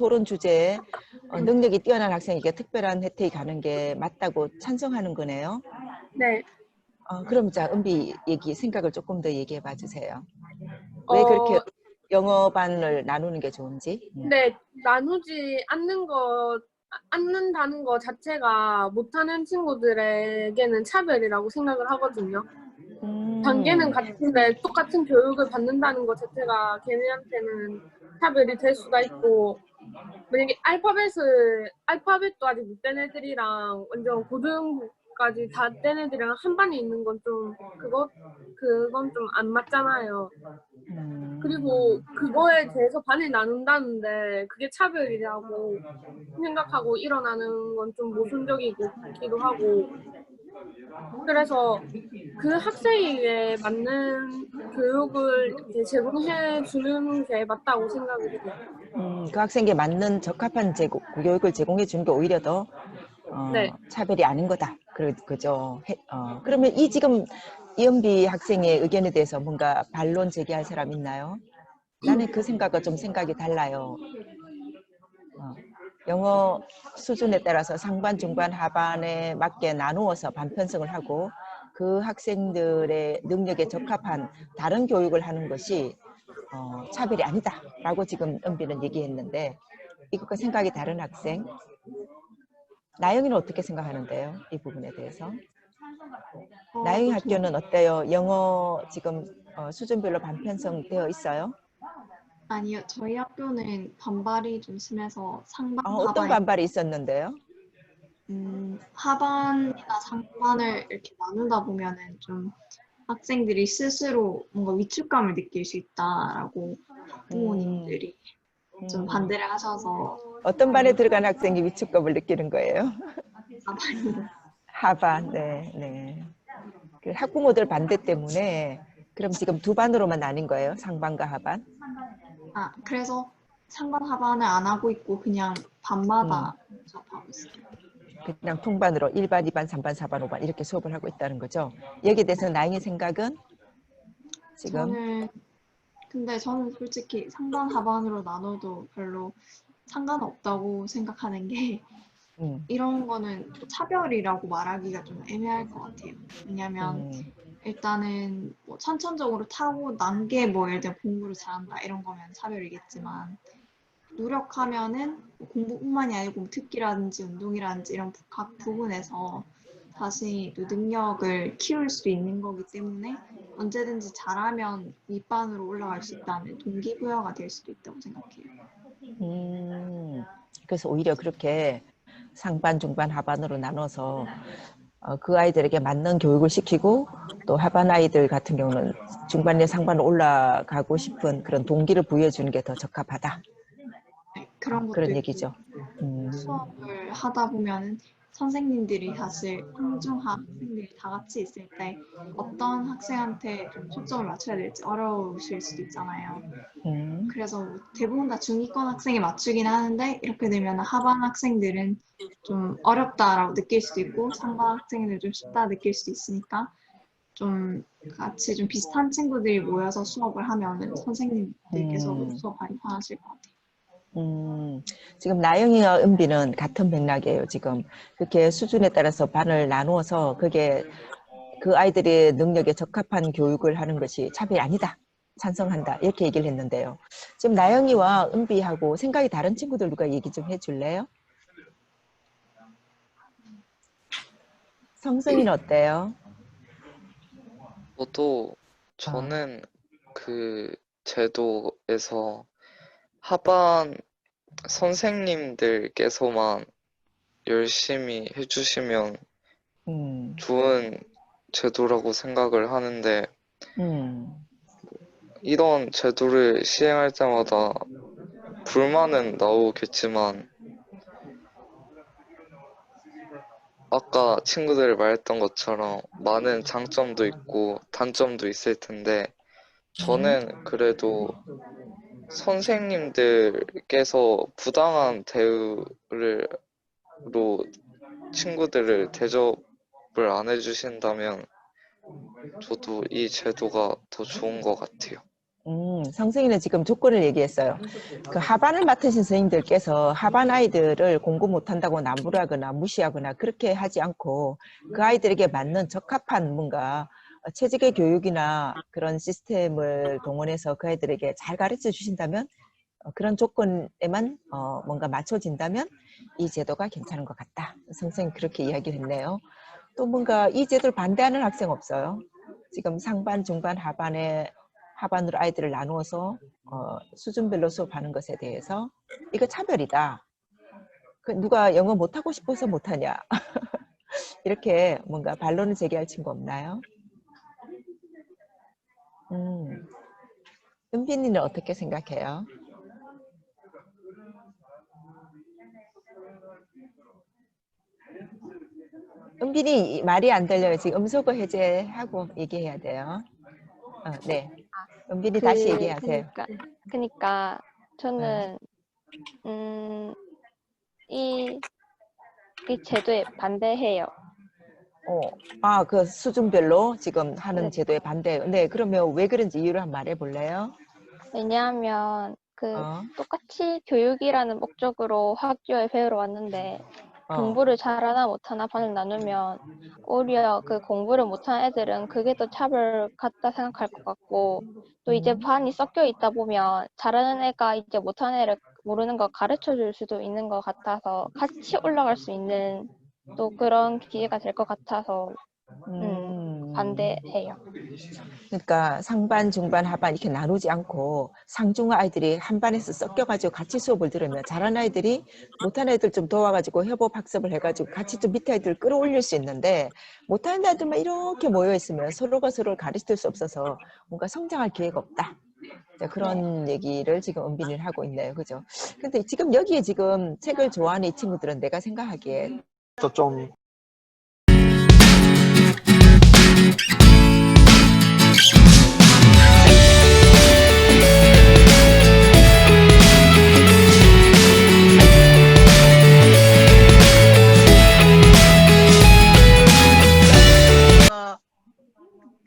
토론 주제에 능력이 뛰어난 학생에게 특별한 혜택이 가는 게 맞다고 찬성하는 거네요. 네. 그럼 자, 은비 생각을 조금 더 얘기해 봐 주세요. 왜 어, 그렇게 영어반을 나누는 게 좋은지? 근데 나누지 않는다는 거 자체가 못하는 친구들에게는 차별이라고 생각을 하거든요. 단계는 같은데 똑같은 교육을 받는다는 것 자체가 걔네한테는 차별이 될 수가 있고, 만약에 알파벳도 아직 못 된 애들이랑 완전 고등부까지 다 된 애들이랑 한 반에 있는 건 좀 그건 좀 안 맞잖아요. 그리고 그거에 대해서 반을 나눈다는데 그게 차별이라고 생각하고 일어나는 건 좀 모순적이기도 하고, 그래서 그 학생에게 맞는 교육을 이렇게 제공해 주는 게 맞다고 생각을 해요. 그 학생에게 맞는 적합한 교육을 제공해 주는 게 오히려 더 네. 차별이 아닌 거다. 그죠. 그러면 지금 이은비 학생의 의견에 대해서 뭔가 반론 제기할 사람 있나요? 나는 그 생각과 좀 생각이 달라요. 영어 수준에 따라서 상반, 중반, 하반에 맞게 나누어서 반편성을 하고 그 학생들의 능력에 적합한 다른 교육을 하는 것이 차별이 아니다라고 지금 은비는 얘기했는데, 이것과 생각이 다른 학생, 나영이는 어떻게 생각하는데요? 이 부분에 대해서. 나영이 학교는 어때요? 영어 지금 수준별로 반편성 되어 있어요? 아니요, 저희 학교는 반발이 좀 심해서 상반, 어떤 하반이 반발이 있었는데요? 하반이나 상반을 이렇게 나누다 보면은 좀 학생들이 스스로 뭔가 위축감을 느낄 수 있다라고 부모님들이 좀 반대를 하셔서 어떤 반에 들어간 학생이 위축감을 느끼는 거예요? 하반이. 하반, 네, 네. 그 학부모들 반대 때문에 그럼 지금 두 반으로만 나뉜 거예요? 상반과 하반? 그래서 상반, 하반을 안 하고 있고 그냥 반마다 수업하고 있어요. 그냥 통반으로 1반, 2반, 3반, 4반, 5반 이렇게 수업을 하고 있다는 거죠. 여기에 대해서 나영의 생각은 지금? 근데 저는 솔직히 상반, 하반으로 나눠도 별로 상관없다고 생각하는 게 이런 거는 차별이라고 말하기가 좀 애매할 것 같아요. 왜냐면 일단은 뭐 선천적으로 타고난 게 뭐 예를 들어 공부를 잘한다 이런 거면 차별이겠지만 노력하면은 공부뿐만이 아니고 뭐 특기라든지 운동이라든지 이런 각 부분에서 자신이 또 능력을 키울 수 있는 거기 때문에 언제든지 잘하면 윗반으로 올라갈 수 있다는 동기부여가 될 수도 있다고 생각해요. 그래서 오히려 그렇게 상반, 중반, 하반으로 나눠서 그 아이들에게 맞는 교육을 시키고 또 하반 아이들 같은 경우는 중반에 상반으로 올라가고 싶은 그런 동기를 부여해 주는 게 더 적합하다. 네, 그런 것도 그런 있고 얘기죠. 수업을 하다 보면은 선생님들이 사실 상중하 학생들이 다 같이 있을 때 어떤 학생한테 좀 초점을 맞춰야 될지 어려우실 수도 있잖아요. 그래서 대부분 다 중위권 학생에 맞추긴 하는데 이렇게 되면 하반 학생들은 좀 어렵다라고 느낄 수도 있고 상반 학생들은 좀 쉽다 느낄 수도 있으니까 좀 같이 좀 비슷한 친구들이 모여서 수업을 하면은 선생님들께서도 수업 많이 편하실 것 같아요. 지금 나영이와 은비는 같은 맥락이에요. 지금 그렇게 수준에 따라서 반을 나누어서 그게 그 아이들의 능력에 적합한 교육을 하는 것이 차별이 아니다. 찬성한다. 이렇게 얘기를 했는데요. 지금 나영이와 은비하고 생각이 다른 친구들 누가 얘기 좀 해줄래요? 성승이는 어때요? 저는 그 제도에서 하반 선생님들께서만 열심히 해주시면 좋은 제도라고 생각을 하는데 이런 제도를 시행할 때마다 불만은 나오겠지만 아까 친구들이 말했던 것처럼 많은 장점도 있고 단점도 있을 텐데 저는 그래도 선생님들께서 부당한 대우로 친구들을 대접을 안 해주신다면 저도 이 제도가 더 좋은 것 같아요. 성승이는 지금 조건을 얘기했어요. 그 하반을 맡으신 선생님들께서 하반 아이들을 공부 못한다고 나무라거나 무시하거나 그렇게 하지 않고 그 아이들에게 맞는 적합한 뭔가 체질의 교육이나 그런 시스템을 동원해서 그 아이들에게 잘 가르쳐 주신다면 그런 조건에만 뭔가 맞춰진다면 이 제도가 괜찮은 것 같다. 선생님 그렇게 이야기를 했네요. 또 뭔가 이 제도를 반대하는 학생 없어요? 지금 상반, 중반, 하반으로 아이들을 나누어서 수준별로 수업하는 것에 대해서 이거 차별이다. 누가 영어 못하고 싶어서 못하냐. 이렇게 뭔가 반론을 제기할 친구 없나요? 은빈이는 어떻게 생각해요? 은빈이 말이 안 들려요. 지금 음소거 해제하고 얘기해야 돼요. 네. 은빈이 다시 얘기하세요. 그러니까 저는 이 제도에 반대해요. 그 수준별로 지금 하는 네. 제도에 반대해요. 네, 그러면 왜 그런지 이유를 한번 말해 볼래요? 왜냐하면 똑같이 교육이라는 목적으로 학교에 배우러 왔는데 공부를 잘하나 못하나 반을 나누면 오히려 그 공부를 못하는 애들은 그게 더 차별 같다 생각할 것 같고 또 이제 반이 섞여 있다 보면 잘하는 애가 이제 못하는 애를 모르는 거 가르쳐 줄 수도 있는 것 같아서 같이 올라갈 수 있는 또 그런 기회가 될 것 같아서 반대해요. 그러니까 상반, 중반, 하반 이렇게 나누지 않고 상중하 아이들이 한 반에서 섞여가지고 같이 수업을 들으면 잘하는 아이들이 못하는 애들 좀 도와가지고 협업 학습을 해가지고 같이 좀 밑에 아이들을 끌어올릴 수 있는데 못하는 아이들만 이렇게 모여있으면 서로가 서로를 가르칠 수 없어서 뭔가 성장할 기회가 없다. 그런 얘기를 지금 은빈이를 하고 있네요. 그죠? 근데 지금 여기에 지금 책을 좋아하는 이 친구들은 내가 생각하기에 좀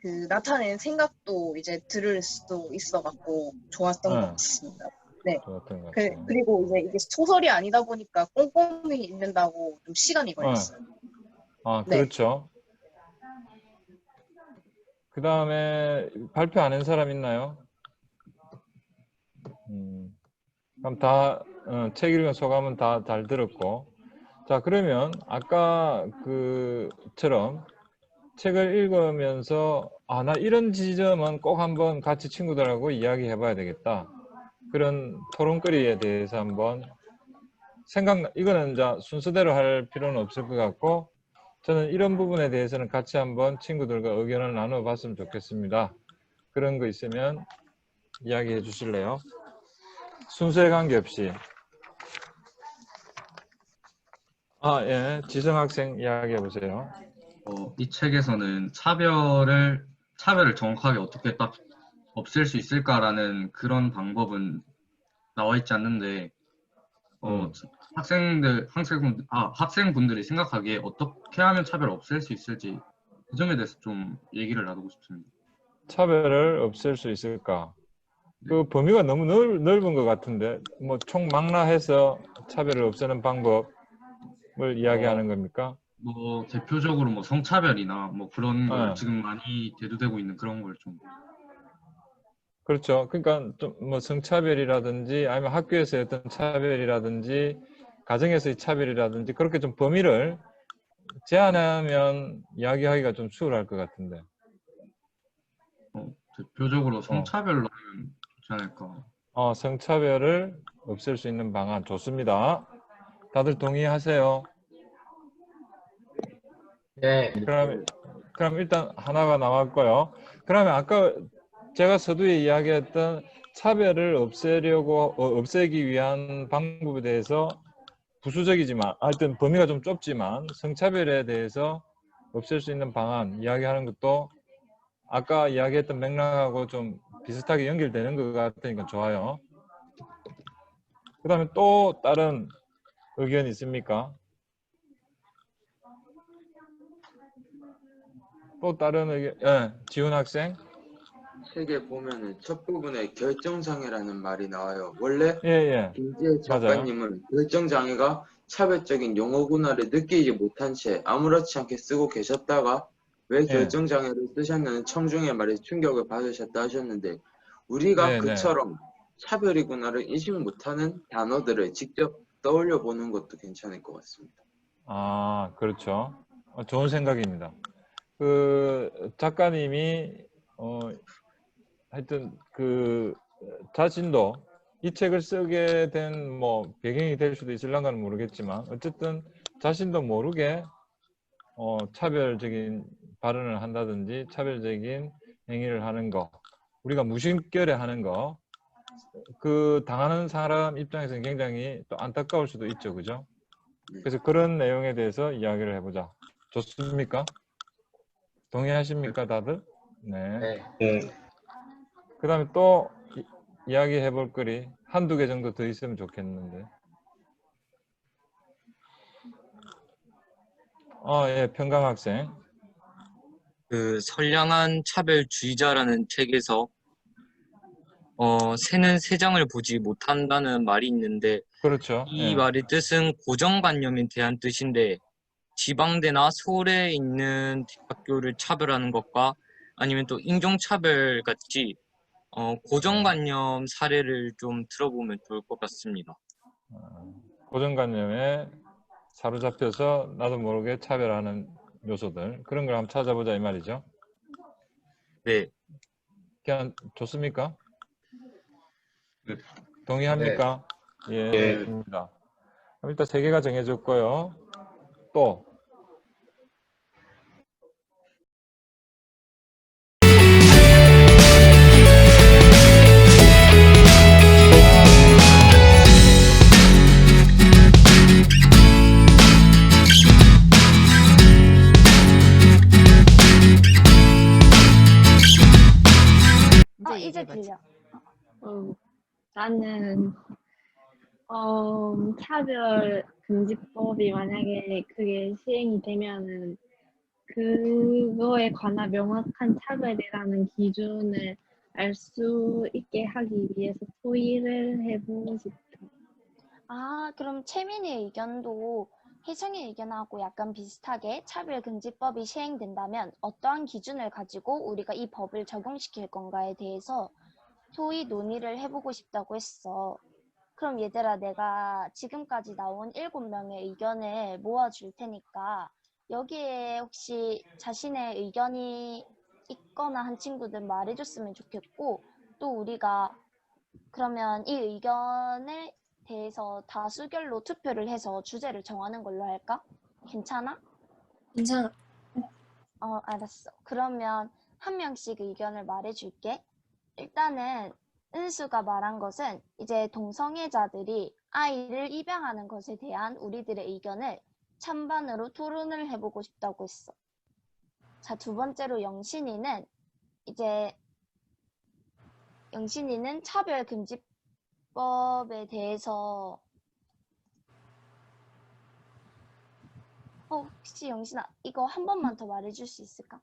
그 나타낸 생각도 이제 들을 수도 있어갖고 좋았던 것 같습니다. 네. 그리고 이제 이게 소설이 아니다 보니까 꼼꼼히 읽는다고 좀 시간이 걸렸어요. 그렇죠. 그 다음에 발표 안 한 사람 있나요? 그럼 다 책 읽은 소감은 다 잘 들었고, 자 그러면 아까 그처럼 책을 읽으면서 나 이런 지점은 꼭 한번 같이 친구들하고 이야기해 봐야 되겠다. 그런 토론거리에 대해서 한번 이거는 이제 순서대로 할 필요는 없을 것 같고 저는 이런 부분에 대해서는 같이 한번 친구들과 의견을 나눠 봤으면 좋겠습니다. 그런 거 있으면 이야기해 주실래요? 순서에 관계없이. 예. 지성 학생 이야기해 보세요. 이 책에서는 차별을 정확하게 어떻게 딱 없앨 수 있을까라는 그런 방법은 나와 있지 않는데 학생분들이 생각하기에 어떻게 하면 차별을 없앨 수 있을지 그 점에 대해서 좀 얘기를 나누고 싶습니다. 차별을 없앨 수 있을까? 그 범위가 너무 넓은 것 같은데 뭐 총망라해서 차별을 없애는 방법을 이야기하는 겁니까? 뭐 대표적으로 뭐 성차별이나 뭐 그런 걸 지금 많이 대두되고 있는 그런 걸 좀. 그렇죠. 그러니까 좀 뭐 성차별이라든지 아니면 학교에서의 어떤 차별이라든지 가정에서의 차별이라든지 그렇게 좀 범위를 제한하면 이야기하기가 좀 수월할 것 같은데. 대표적으로 성차별로 하면 좋지 않을까. 성차별을 없앨 수 있는 방안 좋습니다. 다들 동의하세요? 네. 그럼 일단 하나가 나왔고요. 그러면 아까 제가 서두에 이야기했던 차별을 없애기 위한 방법에 대해서 부수적이지만 하여튼 범위가 좀 좁지만 성차별에 대해서 없앨 수 있는 방안 이야기하는 것도 아까 이야기했던 맥락하고 좀 비슷하게 연결되는 것 같으니까 좋아요. 그 다음에 또 다른 의견 있습니까? 또 다른 의견, 지훈 학생? 책에 보면은 첫 부분에 결정장애라는 말이 나와요. 원래 예. 김지혜 작가님은 결정장애가 차별적인 용어구나를 느끼지 못한 채 아무렇지 않게 쓰고 계셨다가 왜 결정장애를 쓰셨냐는 청중의 말에 충격을 받으셨다 하셨는데 우리가 그처럼 차별이구나를 인식 못하는 단어들을 직접 떠올려 보는 것도 괜찮을 것 같습니다. 아, 그렇죠. 좋은 생각입니다. 그 작가님이 하여튼 그 자신도 이 책을 쓰게 된 뭐 배경이 될 수도 있을랑가는 모르겠지만 어쨌든 자신도 모르게 차별적인 발언을 한다든지 차별적인 행위를 하는 거, 우리가 무심결에 하는 거, 그 당하는 사람 입장에서는 굉장히 또 안타까울 수도 있죠, 그죠? 그래서 그런 내용에 대해서 이야기를 해보자. 좋습니까? 동의하십니까, 다들? 네. 그 다음에 또 이야기해 볼 거리 한두 개 정도 더 있으면 좋겠는데. 예, 평강 학생. 그 선량한 차별주의자라는 책에서 새는 새장을 보지 못한다는 말이 있는데 그렇죠. 이 말의 뜻은 고정관념에 대한 뜻인데 지방대나 서울에 있는 대학교를 차별하는 것과 아니면 또 인종차별 같이 고정관념 사례를 좀 들어보면 좋을 것 같습니다. 고정관념에 사로잡혀서 나도 모르게 차별하는 요소들, 그런 걸 한번 찾아보자 이 말이죠. 네. 그냥 좋습니까? 동의합니까? 예, 좋습니다. 그럼 일단 3개가 정해졌고요. 또 이제 들려. 나는 차별 금지법이 만약에 그게 시행이 되면은 그거에 관한 명확한 차별이라는 기준을 알 수 있게 하기 위해서 토의를 해보고 싶어. 아, 그럼 채민이의 의견도 혜성의 의견하고 약간 비슷하게 차별금지법이 시행된다면 어떠한 기준을 가지고 우리가 이 법을 적용시킬 건가에 대해서 토의 논의를 해보고 싶다고 했어. 그럼 얘들아, 내가 지금까지 나온 7명의 의견을 모아줄 테니까 여기에 혹시 자신의 의견이 있거나 한 친구들 말해줬으면 좋겠고, 또 우리가 그러면 이 의견에 대해서 다수결로 투표를 해서 주제를 정하는 걸로 할까? 괜찮아? 괜찮아. 알았어. 그러면 한 명씩 의견을 말해줄게. 일단은 은수가 말한 것은 이제 동성애자들이 아이를 입양하는 것에 대한 우리들의 의견을 찬반으로 토론을 해보고 싶다고 했어. 자, 두 번째로 영신이는 차별금지법에 대해서 혹시 영신아, 이거 한 번만 더 말해줄 수 있을까?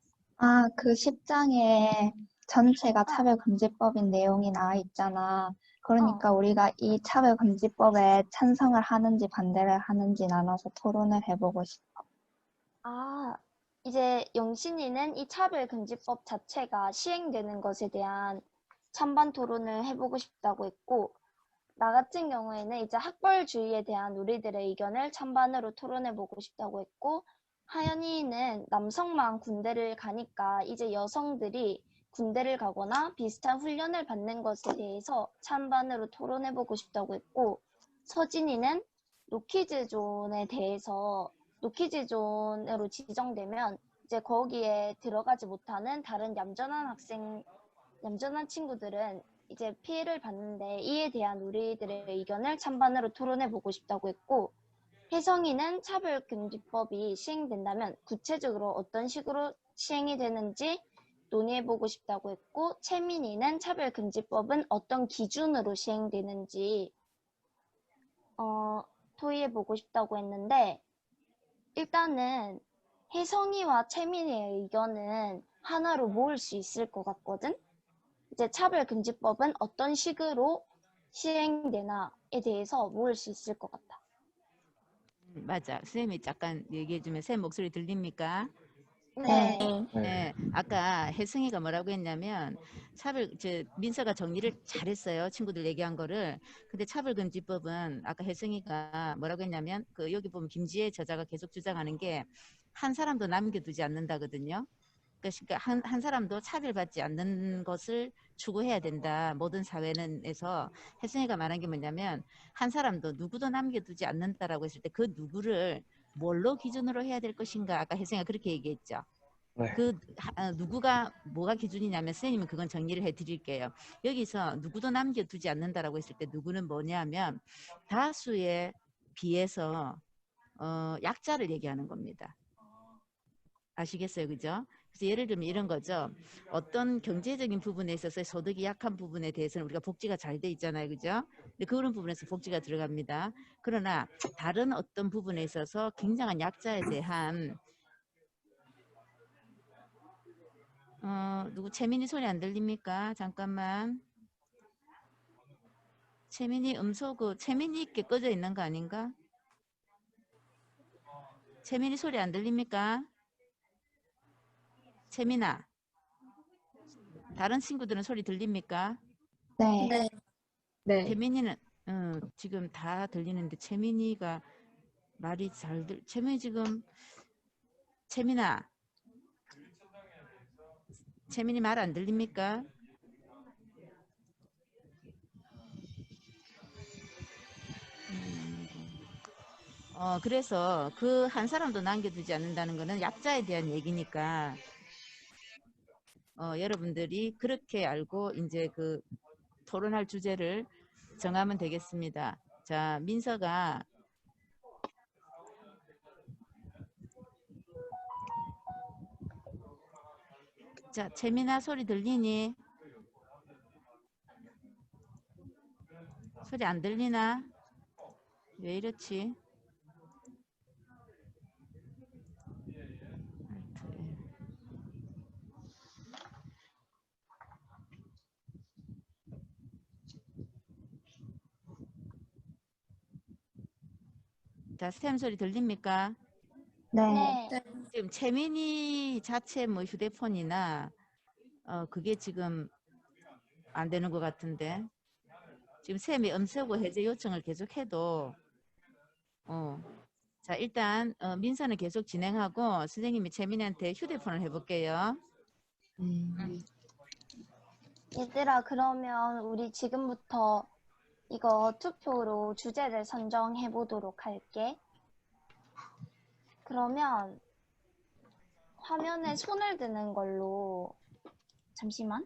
그 10장에 전체가 차별금지법인 내용이 나와 있잖아. 그러니까 우리가 이 차별금지법에 찬성을 하는지 반대를 하는지 나눠서 토론을 해보고 싶어. 이제 영신이는 이 차별금지법 자체가 시행되는 것에 대한 찬반 토론을 해보고 싶다고 했고, 나 같은 경우에는 이제 학벌주의에 대한 우리들의 의견을 찬반으로 토론해보고 싶다고 했고, 하연이는 남성만 군대를 가니까 이제 여성들이 군대를 가거나 비슷한 훈련을 받는 것에 대해서 찬반으로 토론해보고 싶다고 했고, 서진이는 노키즈존에 대해서 노키즈존으로 지정되면 이제 거기에 들어가지 못하는 다른 얌전한 친구들은 이제 피해를 받는데 이에 대한 우리들의 의견을 찬반으로 토론해보고 싶다고 했고, 혜성이는 차별금지법이 시행된다면 구체적으로 어떤 식으로 시행이 되는지 논의해보고 싶다고 했고, 채민이는 차별금지법은 어떤 기준으로 시행되는지 토의해보고 싶다고 했는데, 일단은 혜성이와 채민이의 의견은 하나로 모을 수 있을 것 같거든? 이제 차별금지법은 어떤 식으로 시행되나에 대해서 모을 수 있을 것 같아. 맞아. 선생님이 잠깐 얘기해주면 쌤 목소리 들립니까? 네. 네. 아까 혜승이가 뭐라고 했냐면 민서가 정리를 잘했어요. 친구들 얘기한 거를. 근데 차별금지법은 아까 혜승이가 뭐라고 했냐면 여기 보면 김지혜 저자가 계속 주장하는 게 한 사람도 남겨두지 않는다거든요. 그러니까 한 사람도 차별받지 않는 것을 추구해야 된다. 모든 사회는에서 혜승이가 말한 게 뭐냐면 한 사람도 누구도 남겨두지 않는다라고 했을 때 그 누구를 뭘로 기준으로 해야 될 것인가. 아까 혜승이가 그렇게 얘기했죠. 네. 누구가 뭐가 기준이냐면 선생님은 그건 정리를 해드릴게요. 여기서 누구도 남겨두지 않는다라고 했을 때 누구는 뭐냐면 다수에 비해서 약자를 얘기하는 겁니다. 아시겠어요? 그죠? 그래서 예를 들면 이런 거죠. 어떤 경제적인 부분에 있어서 소득이 약한 부분에 대해서는 우리가 복지가 잘 돼 있잖아요. 그죠? 근데 그런 부분에서 복지가 들어갑니다. 그러나 다른 어떤 부분에 있어서 굉장한 약자에 대한 누구 채민이 소리 안 들립니까? 잠깐만. 채민이 채민이 있게 꺼져 있는 거 아닌가? 채민이 소리 안 들립니까? 채민아. 다른 친구들은 소리 들립니까? 네. 네. 채민이는 지금 다 들리는데 채민이가 말이 채민이 지금 채민아. 채민이 말 안 들립니까? 그래서 그 한 사람도 남겨두지 않는다는 거는 약자에 대한 얘기니까 여러분들이 그렇게 알고 이제 토론할 주제를 정하면 되겠습니다. 자, 민서가 자, 채민아 소리 들리니? 소리 안 들리나? 왜 이렇지? 자, 스템 소리 들립니까? 네. 지금 채민이 자체 휴대폰이나 그게 지금 안 되는 것 같은데 지금 쌤이 음세고 해제 요청을 계속해도 자 일단 민서는 계속 진행하고 선생님이 채민이한테 휴대폰을 해볼게요. 얘들아, 그러면 우리 지금부터 이거 투표로 주제를 선정해 보도록 할게. 그러면 화면에 손을 드는 걸로 잠시만.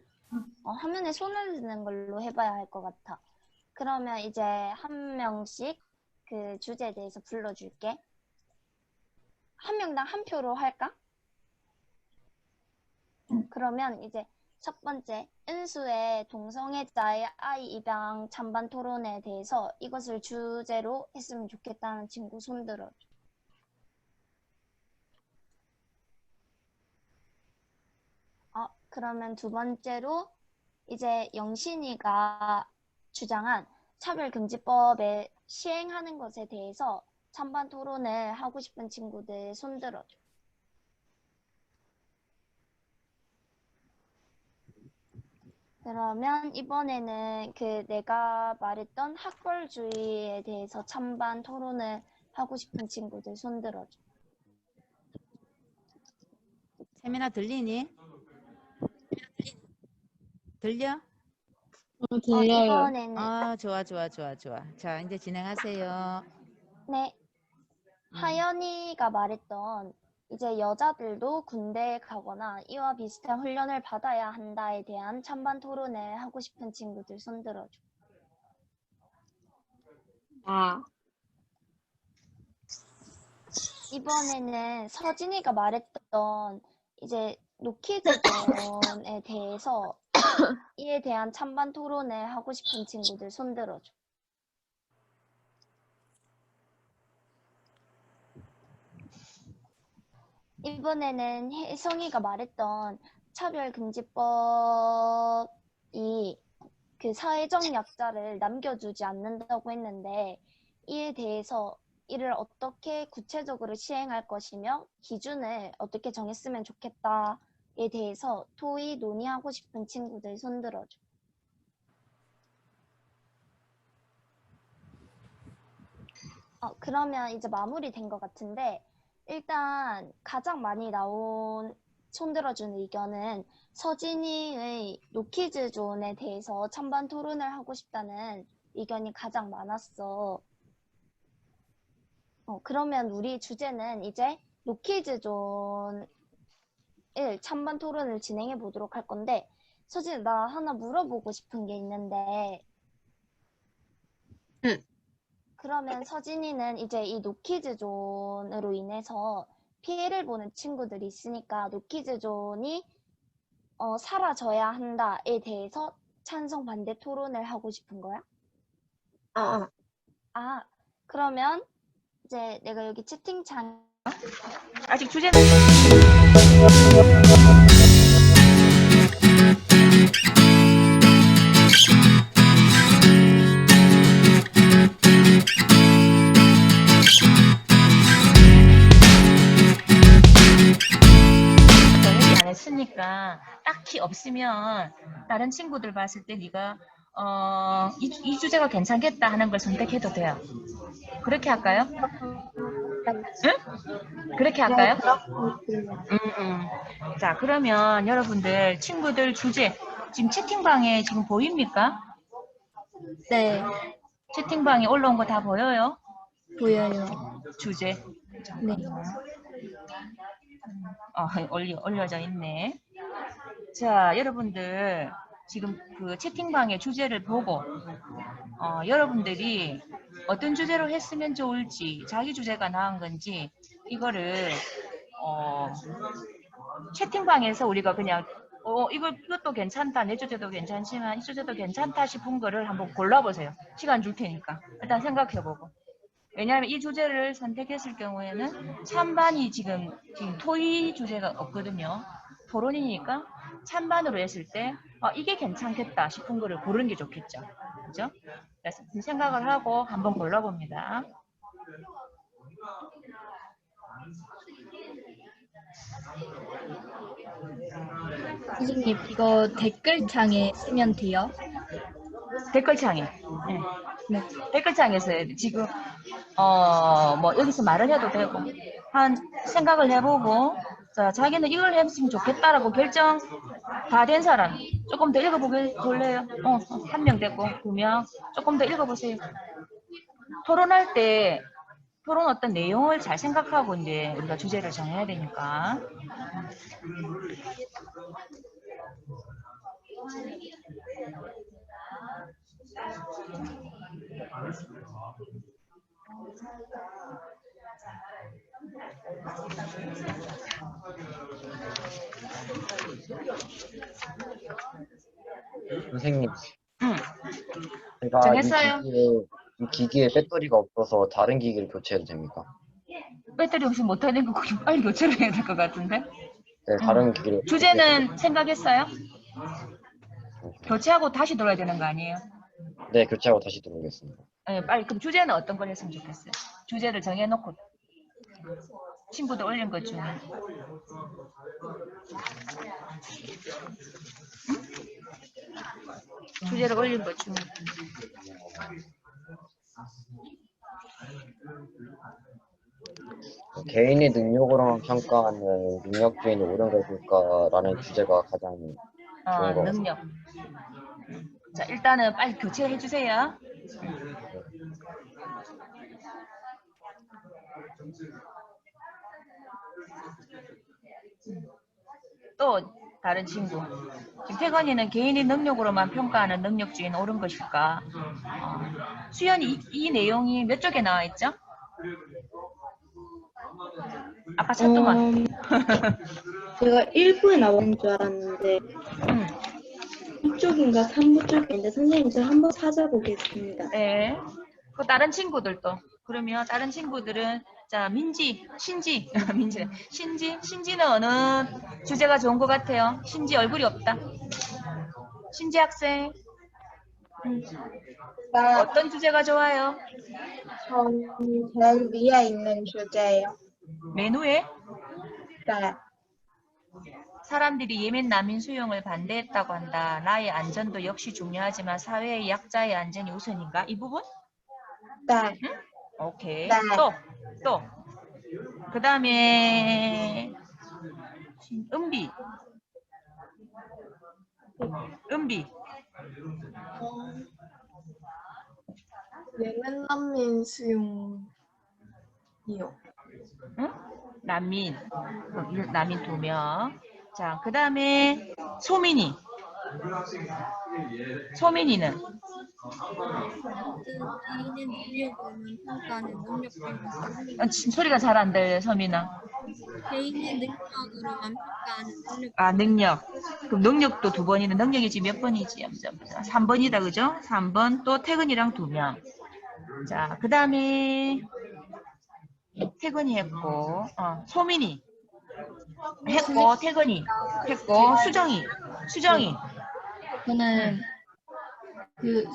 화면에 손을 드는 걸로 해봐야 할 것 같아. 그러면 이제 한 명씩 그 주제에 대해서 불러줄게. 한 명당 한 표로 할까? 그러면 이제 첫 번째, 은수의 동성애자의 아이 입양 찬반 토론에 대해서 이것을 주제로 했으면 좋겠다는 친구 손 들어줘. 그러면 두 번째로 이제 영신이가 주장한 차별금지법에 시행하는 것에 대해서 찬반 토론을 하고 싶은 친구들 손 들어줘. 그러면 이번에는 내가 말했던 학벌주의에 대해서 찬반 토론을 하고 싶은 친구들 손 들어줘. 채민아 들리니? 들려? 들려요. 이번에는 좋아. 자, 이제 진행하세요. 네. 하연이가 말했던 이제 여자들도 군대에 가거나 이와 비슷한 훈련을 받아야 한다에 대한 찬반 토론을 하고 싶은 친구들 손 들어줘. 이번에는 서진이가 말했던 이제 노키즈존에 대해서 이에 대한 찬반 토론을 하고 싶은 친구들 손 들어줘. 이번에는 혜성이가 말했던 차별금지법에 이 그 사회적 약자를 남겨두지 않는다고 했는데 이에 대해서 이를 어떻게 구체적으로 시행할 것이며 기준을 어떻게 정했으면 좋겠다에 대해서 토의 논의하고 싶은 친구들 손 들어줘. 그러면 이제 마무리된 것 같은데 일단 가장 많이 나온 손 들어준 의견은 서진이의 노키즈 존에 대해서 찬반 토론을 하고 싶다는 의견이 가장 많았어. 그러면 우리 주제는 이제 노키즈 존을 찬반 토론을 진행해 보도록 할 건데 서진 나 하나 물어보고 싶은 게 있는데 그러면 서진이는 이제 이 노키즈 존으로 인해서 피해를 보는 친구들이 있으니까 노키즈 존이 사라져야 한다에 대해서 찬성 반대 토론을 하고 싶은 거야? 그러면 이제 내가 여기 채팅창 아직 주제는 정리 안 했으니까 딱히 없으면 다른 친구들 봤을 때 네가 이 주제가 괜찮겠다 하는 걸 선택해도 돼요. 그렇게 할까요? 응? 그렇게 할까요? 자, 그러면 여러분들 친구들 주제 지금 채팅방에 지금 보입니까? 네, 채팅방에 올라온 거 다 보여요? 보여요. 주제. 네. 올려져 있네. 자, 여러분들 지금 그 채팅방의 주제를 보고 여러분들이 어떤 주제로 했으면 좋을지 자기 주제가 나은 건지 이거를 채팅방에서 우리가 그냥 이것도 괜찮다 내 주제도 괜찮지만 이 주제도 괜찮다 싶은 거를 한번 골라보세요. 시간 줄 테니까 일단 생각해보고. 왜냐하면 이 주제를 선택했을 경우에는 찬반이 지금 토의 주제가 없거든요. 토론이니까 찬반으로 했을 때 이게 괜찮겠다 싶은 거를 고르는 게 좋겠죠. 그죠? 그래서 생각을 하고 한번 골라봅니다. 선생님, 이거 댓글창에 쓰면 돼요? 댓글창에. 네. 댓글창에서 해야 돼. 지금 뭐 여기서 말을 해도 되고 한 생각을 해보고 자, 자기는 이걸 했으면 좋겠다라고 결정 다 된 사람 조금 더 읽어볼래요? 한 명 됐고 2명 조금 더 읽어보세요. 토론할 때 토론 어떤 내용을 잘 생각하고 이제 우리가 주제를 정해야 되니까. 선생님, 제가 정했어요? 이 기기에 배터리가 없어서 다른 기기를 교체해도 됩니까? 배터리 없이 못하는 거 빨리 교체를 해야 될 것 같은데. 네, 다른 기기를. 주제는 생각했어요? 교체하고 다시 돌아야 되는 거 아니에요? 네, 교체하고 다시 들어오겠습니다. 네, 빨리. 그럼 주제는 어떤 걸 했으면 좋겠어요? 주제를 정해놓고 친구들 올린 것 중에. 주제를 올린 것 중에. 개인의 능력으로만 평가하는 능력주의는 옳은 것일까라는 주제가 가장 좋은 것 같습니다. 능력. 자, 일단은 빨리 교체해 주세요. 또 다른 친구. 지금 태건이는 개인의 능력으로만 평가하는 능력주의는 옳은 것일까? 수연이 이 내용이 몇 쪽에 나와 있죠? 아까 찾더만. 제가 1부에 나오는 줄 알았는데 2쪽인가 3부 쪽인데 선생님 제가 한번 찾아보겠습니다. 네. 그 다른 친구들도. 그러면 다른 친구들은 자 민지, 신지, 신지는 어느 주제가 좋은 것 같아요? 신지 얼굴이 없다. 신지 학생. 어떤 주제가 좋아요? 저는 제일 위에 있는 주제예요. 맨 위에? 네. 사람들이 예멘 난민 수용을 반대했다고 한다. 나의 안전도 역시 중요하지만 사회의 약자의 안전이 우선인가? 이 부분? 네. 응? 오케이. 네. 또. 그 다음에 은비. 예멘 난민 수용이요. 응? 난민 2명. 자, 그 다음에 소민이는? 지금 소리가 잘 안 들려, 소민아. 개인의 능력으로만 평가하는 능력. 아, 능력. 그럼 능력도 2번이네. 능력이 지금 몇 번이지? 3번이다, 그죠? 3번. 또 태근이랑 2명. 자, 그 다음에 태근이 했고, 소민이 했고, 태근이 했고, 수정이. 저는 그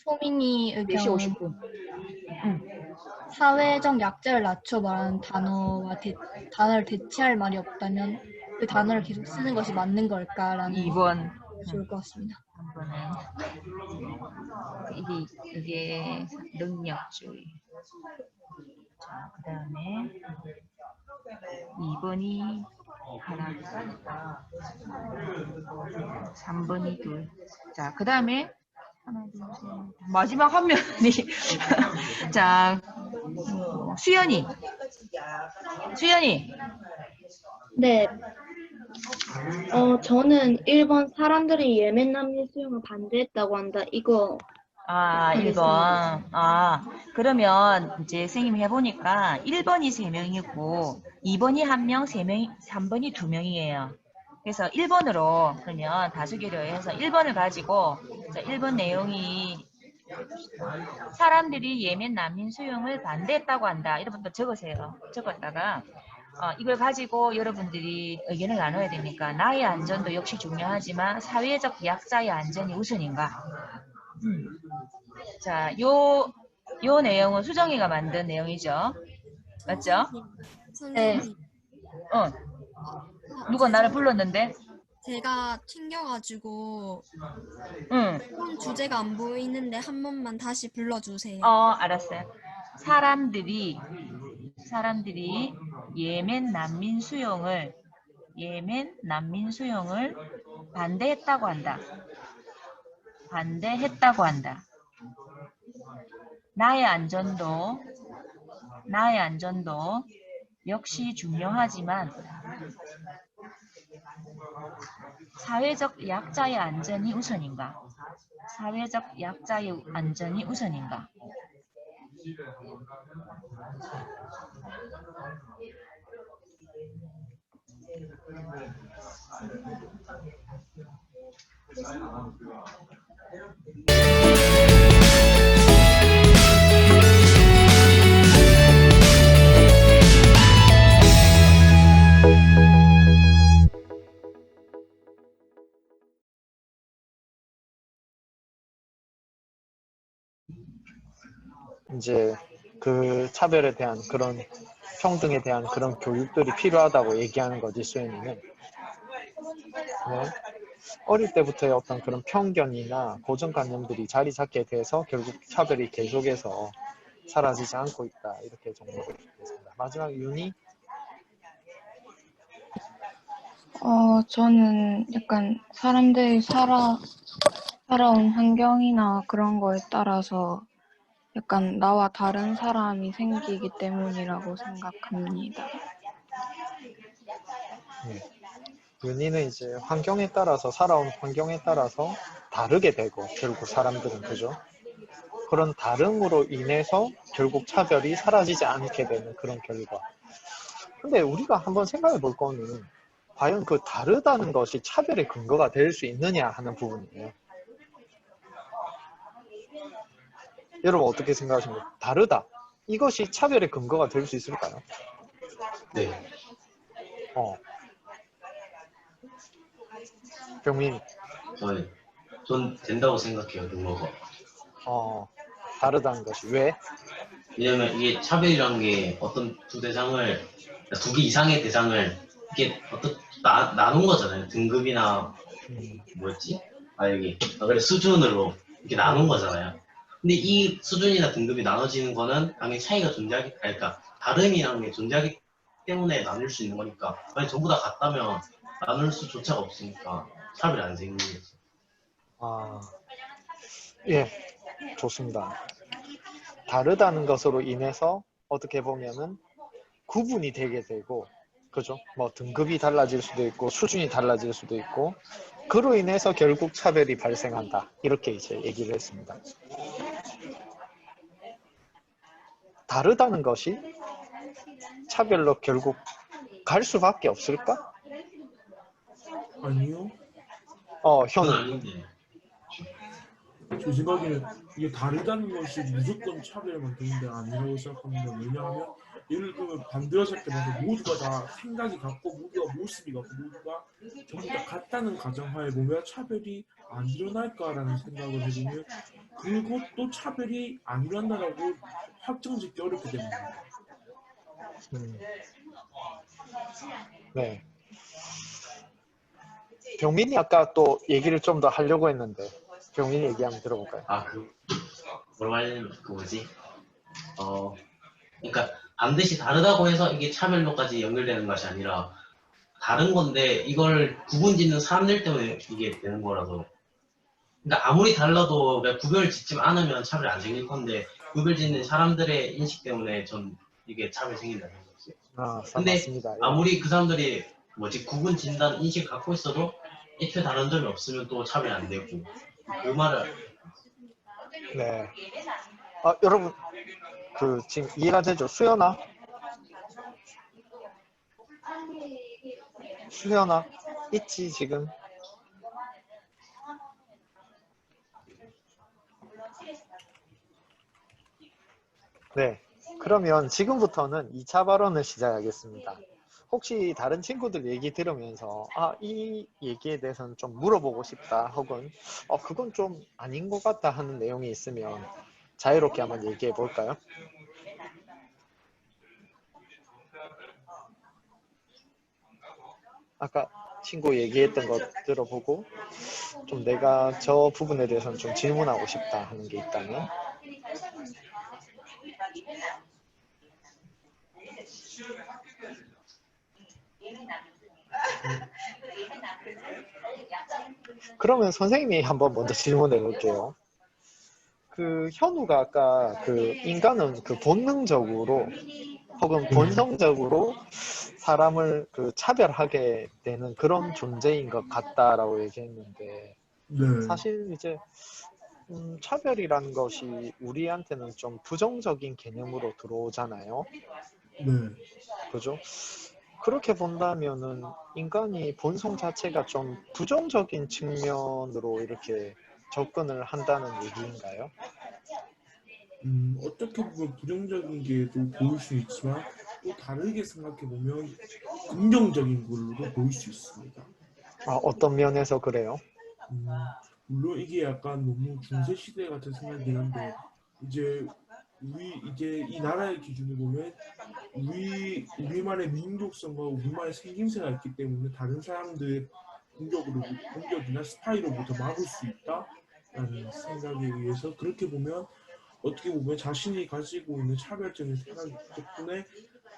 소민이 4시 의견 50분. 사회적 약자를 낮춰 말하는 단어를 대체할 말이 없다면 그 단어를 계속 쓰는 것이 맞는 걸까라는 2번. 좋을 것 같습니다. 3번은 이게 능력주의. 자, 그 다음에 2번이 하나, 3번이 둘. 자, 그 다음에 하나, 둘, 셋. 마지막 한 명이 자, 수연이. 네. 저는 1번 사람들이 예멘 난민 수용을 반대했다고 한다. 이거 1번. 그러면 이제 선생님이 해보니까 1번이 3명이고 2번이 1명, 3번이 2명이에요. 그래서 1번으로 그러면 다수결을 해서 1번을 가지고 1번 내용이 사람들이 예멘 난민 수용을 반대했다고 한다. 여러분도 적으세요. 적었다가 이걸 가지고 여러분들이 의견을 나눠야 되니까 나의 안전도 역시 중요하지만 사회적 약자의 안전이 우선인가? 자, 요 내용은 수정이가 만든 내용이죠. 맞죠? 네. 누가 나를 불렀는데? 제가 튕겨가지고 주제가 안 보이는데 한 번만 다시 불러주세요. 알았어요. 사람들이 예멘 난민 수용을 반대했다고 한다. 나의 안전도 역시 중요하지만 사회적 약자의 안전이 우선인가? 이제 그 차별에 대한 그런 평등에 대한 그런 교육들이 필요하다고 얘기하는 거지, 수연이는. 네. 어릴 때부터의 어떤 그런 편견이나 고정관념들이 자리 잡게 돼서 결국 차별이 계속해서 사라지지 않고 있다. 이렇게 정리를 했습니다. 마지막 윤희. 저는 약간 사람들이 살아온 환경이나 그런 거에 따라서 약간 나와 다른 사람이 생기기 때문이라고 생각합니다. 윤희는 이제 환경에 따라서 살아온 환경에 따라서 다르게 되고 결국 사람들은 그죠? 그런 다름으로 인해서 결국 차별이 사라지지 않게 되는 그런 결과. 근데 우리가 한번 생각해 볼 거는 과연 그 다르다는 것이 차별의 근거가 될 수 있느냐 하는 부분이에요. 여러분 어떻게 생각하십니까? 다르다. 이것이 차별의 근거가 될 수 있을까요? 네. 병민. 네. 전 된다고 생각해요, 등록은. 다르다는 것이 왜? 왜냐면 이게 차별이란 게 어떤 두 개 이상의 대상을 이게 나눈 거잖아요. 등급이나 뭐였지? 그래 수준으로 이렇게 나눈 거잖아요. 근데 이 수준이나 등급이 나눠지는 거는 당연히 차이가 그러니까 다름이라는 게 존재하기 때문에 나눌 수 있는 거니까 만약 전부 다 같다면 나눌 수조차가 없으니까 차별이 안 생기는 거죠. 예, 좋습니다. 다르다는 것으로 인해서 어떻게 보면은 구분이 되게 되고, 그죠? 뭐 등급이 달라질 수도 있고 수준이 달라질 수도 있고 그로 인해서 결국 차별이 발생한다. 이렇게 이제 얘기를 했습니다. 다르다는 것이 차별로 결국 갈 수밖에 없을까? 아니요. 현우. 제 생각에는 이게 다르다는 것이 무조건 차별을 만드는 게 아니라고 생각합니다. 왜냐하면 예를 들면 반대로 생각해봐서 모두가 다 생각이 같고 모두가 모습이 같고 모두가 전부 다 같다는 가정하에 보면 차별이 안 일어날까라는 생각을 해보면 그것도 차별이 안 일어난다라고 확정짓기 어렵기 때문입니다. 네. 병민이 아까 또 얘기를 좀 더 하려고 했는데 병민이 얘기 한번 들어볼까요? 뭐라고 하냐면 그러니까 반드시 다르다고 해서 이게 차별로까지 연결되는 것이 아니라 다른 건데 이걸 구분짓는 사람들 때문에 이게 되는 거라서 그러니까 아무리 달라도 구별을 짓지 않으면 차별이 안 생길 건데 구별 짓는 사람들의 인식 때문에 전 이게 차별이 생긴다는 거죠. 근데 맞습니다. 아무리 그 사람들이 구분 짓는다는 인식을 갖고 있어도 애초에 다른 점이 없으면 또 차별이 안 되고 그 말을 네. 여러분 지금 이해가 되죠? 수연아 있지 지금? 네. 그러면 지금부터는 2차 발언을 시작하겠습니다. 혹시 다른 친구들 얘기 들으면서 이 얘기에 대해서는 좀 물어보고 싶다 혹은 그건 좀 아닌 것 같다 하는 내용이 있으면 자유롭게 한번 얘기해 볼까요? 아까 친구 얘기했던 것 들어보고 좀 내가 저 부분에 대해서는 좀 질문하고 싶다 하는 게 있다면 그러면 선생님이 한번 먼저 질문해 볼게요. 현우가 아까 인간은 본능적으로 혹은 본성적으로 사람을 차별하게 되는 그런 존재인 것 같다라고 얘기했는데 사실 이제 차별이라는 것이 우리한테는 좀 부정적인 개념으로 들어오잖아요. 그죠? 그렇게 본다면은 인간이 본성 자체가 좀 부정적인 측면으로 이렇게 접근을 한다는 얘기인가요? 어떻게 보면 부정적인 게 또 보일 수 있지만 또 다르게 생각해 보면 긍정적인 걸로도 보일 수 있습니다. 어떤 면에서 그래요? 물론 이게 약간 너무 중세 시대 같은 생각이긴 한데 이제 이 나라의 기준을 보면 우리만의 민족성과 우리만의 생김새가 있기 때문에 다른 사람들의 공격이나 스파이로부터 막을 수 있다라는 생각에 의해서 그렇게 보면 어떻게 보면 자신이 가지고 있는 차별적인 생각 덕분에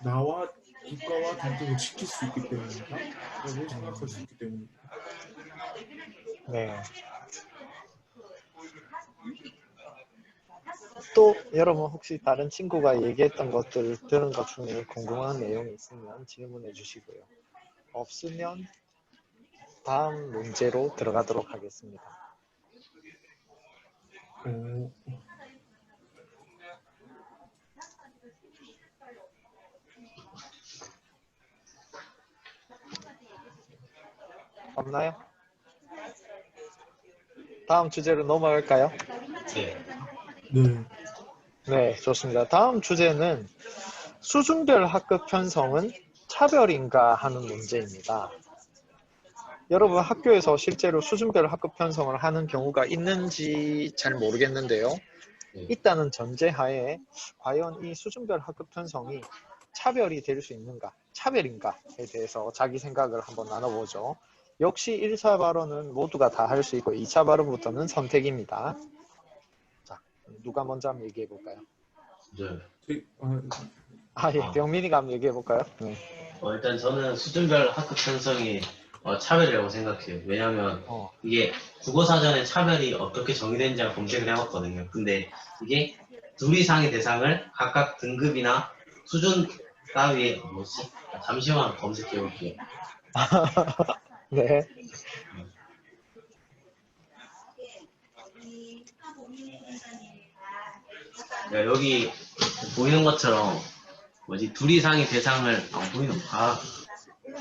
나와 국가와 등등을 지킬 수 있기 때문이다 라고 생각할 수 있기 때문입니다. 네. 또 여러분 혹시 다른 친구가 얘기했던 것들 들은 것 중에 궁금한 내용이 있으면 질문해 주시고요. 없으면 다음 문제로 들어가도록 하겠습니다. 없나요? 다음 주제로 넘어갈까요? 네, 좋습니다. 다음 주제는 수준별 학급 편성은 차별인가 하는 문제입니다. 여러분 학교에서 실제로 수준별 학급 편성을 하는 경우가 있는지 잘 모르겠는데요. 있다는 전제하에 과연 이 수준별 학급 편성이 차별이 될 수 있는가, 차별인가에 대해서 자기 생각을 한번 나눠보죠. 역시 1차 발언은 모두가 다 할 수 있고 2차 발언부터는 선택입니다. 자, 누가 먼저 한번 얘기해 볼까요? 네. 예, 병민이가 한번 얘기해 볼까요? 네. 일단 저는 수준별 학급 편성이 차별이라고 생각해요. 왜냐하면 이게 국어사전에 차별이 어떻게 정의되는지 검색을 해봤거든요. 근데 이게 둘 이상의 대상을 각각 등급이나 수준 따위에 뭐지? 잠시만 검색해 볼게요. 네. 여기 보이는 것처럼 뭐지? 둘 이상의 대상을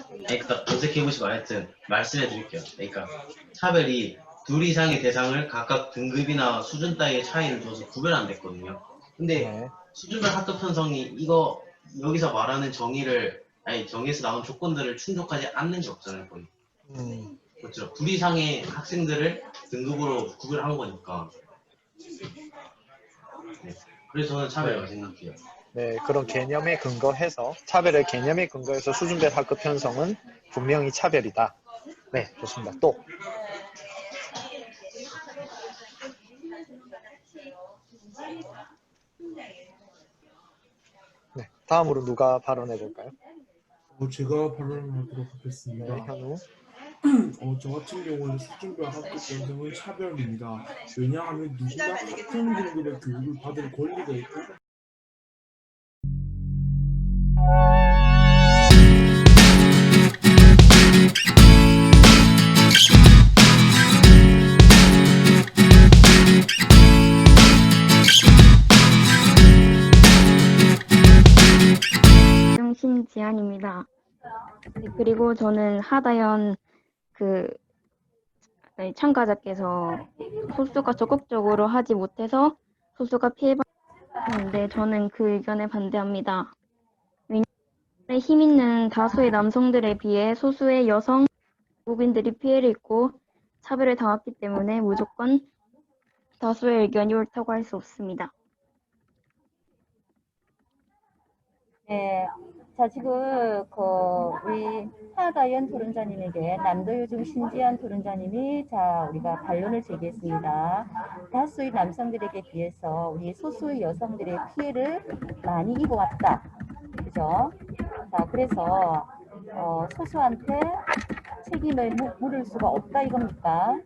그러니까 검색해보시고 하여튼 말씀해 드릴게요. 그러니까 차별이 둘 이상의 대상을 각각 등급이나 수준 따위의 차이를 둬서 구별 안 됐거든요. 근데 수준별 학급 편성이 이거 여기서 말하는 정의에서 나온 조건들을 충족하지 않는 게 없잖아요, 거의. 그렇죠. 둘 이상의 학생들을 등급으로 구별한 거니까. 네. 그래서 저는 차별이라고 생각해요. 네, 그런 개념에 근거해서 차별의 개념에 근거해서 수준별 학급 편성은 분명히 차별이다. 네, 좋습니다. 또 네, 다음으로 누가 발언해 볼까요? 제가 발언하도록 하겠습니다. 네, 현우. 저 같은 경우는 수준별 학급 편성은 차별입니다. 왜냐하면 누구나 같은 등급의 교육을 받을 권리가 있고 신지안입니다. 그리고 저는 하다연 참가자께서 소수가 적극적으로 하지 못해서 소수가 피해받는데 저는 그 의견에 반대합니다. 왜냐하면 힘 있는 다수의 남성들에 비해 소수의 여성 외국인들이 피해를 입고 차별을 당했기 때문에 무조건 다수의 의견이 옳다고 할 수 없습니다. 네, 자 지금 우리 하다연 토론자님에게 남도요즘 신지연 토론자님이 우리가 반론을 제기했습니다. 다수의 남성들에게 비해서 우리 소수의 여성들의 피해를 많이 입어왔다, 그죠? 자 그래서 소수한테 책임을 물을 수가 없다 이겁니까?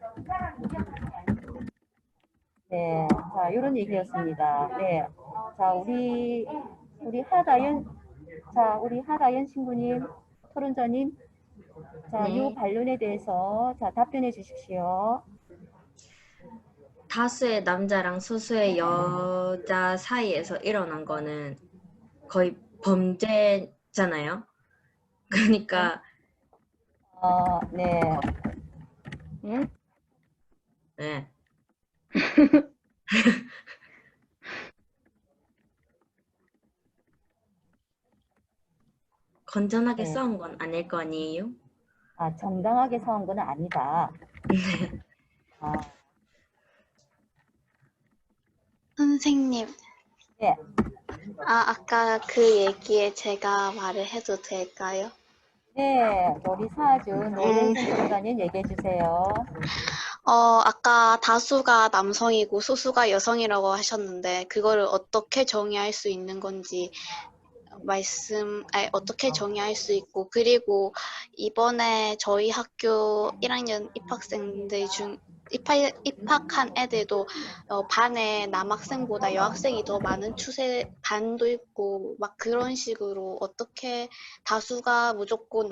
네, 자 이런 얘기였습니다. 네, 자 우리 하다연 친구님, 토론자님, 이 반론에 대해서 답변해 주십시오. 다수의 남자랑 소수의 여자 사이에서 일어난 거는 거의 범죄잖아요. 그러니까 네. 네. 건전하게 싸운 건 아닐 거 아니에요? 정당하게 싸운 건 아니다. 선생님. 네. 아까 그 얘기에 제가 말을 해도 될까요? 네, 우리 사준 노래선생님 얘기해 주세요. 아까 다수가 남성이고 소수가 여성이라고 하셨는데 그거를 어떻게 정의할 수 있는 건지 어떻게 정의할 수 있고, 그리고 이번에 저희 학교 1학년 입학한 애들도 반에 남학생보다 여학생이 더 많은 반도 있고 막 그런 식으로 어떻게 다수가 무조건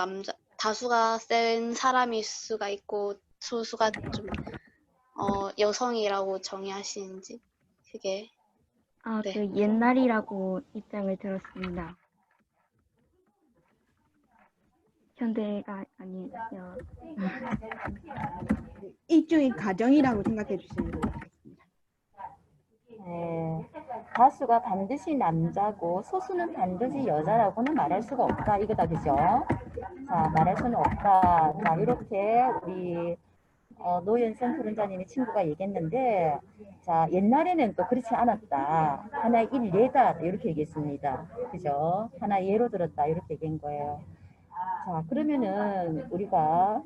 다수가 센 사람일 수가 있고 소수가 좀 여성이라고 정의하시는지 그게 그 옛날이라고 입장을 들었습니다. 현대가 아니에요. 일종의 가정이라고 생각해 주시면 좋겠습니다. 네, 다수가 반드시 남자고 소수는 반드시 여자라고는 말할 수가 없다 이거다, 그죠? 자, 말할 수는 없다. 자, 이렇게 우리 노현선 토론자님의 친구가 얘기했는데, 자, 옛날에는 또 그렇지 않았다. 하나의 일례다 이렇게 얘기했습니다. 그죠? 하나의 예로 들었다 이렇게 얘기한 거예요. 자, 그러면은 우리가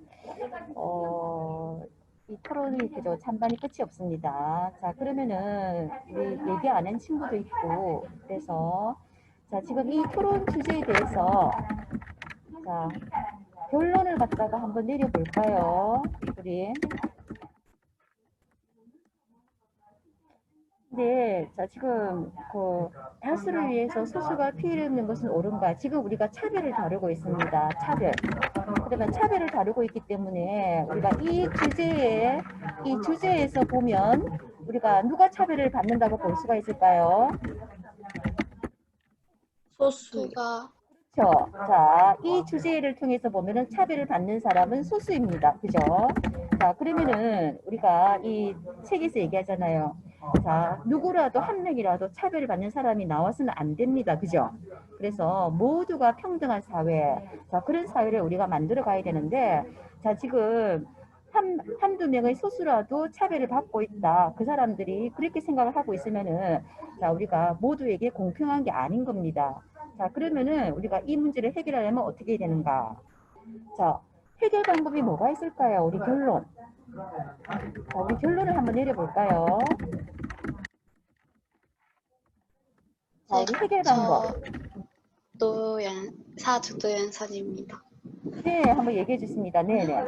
이 토론이 그저 찬반이 끝이 없습니다. 자, 그러면은 우리 얘기 안 한 친구도 있고 그래서 자, 지금 이 토론 주제에 대해서 자, 결론을 갖다가 한번 내려볼까요? 우리. 네, 자, 지금 그 다수를 위해서 소수가 피해를 입는 것은 옳은가? 지금 우리가 차별을 다루고 있습니다. 차별. 그러면 차별을 다루고 있기 때문에 우리가 이 주제에서 보면 우리가 누가 차별을 받는다고 볼 수가 있을까요? 소수가. 그렇죠. 자, 이 주제를 통해서 보면은 차별을 받는 사람은 소수입니다. 그죠? 자, 그러면은 우리가 이 책에서 얘기하잖아요. 자, 누구라도 한 명이라도 차별을 받는 사람이 나와서는 안 됩니다. 그죠? 그래서 모두가 평등한 사회, 자, 그런 사회를 우리가 만들어 가야 되는데, 자, 지금 한두 명의 소수라도 차별을 받고 있다. 그 사람들이 그렇게 생각을 하고 있으면은, 자, 우리가 모두에게 공평한 게 아닌 겁니다. 자, 그러면은 우리가 이 문제를 해결하려면 어떻게 해야 되는가? 자, 해결 방법이 뭐가 있을까요? 우리 결론. 자, 우리 결론을 한번 내려볼까요? 자, 우리 해결 방법. 사주도연선입니다. 네, 한번 얘기해 주십니다. 네네.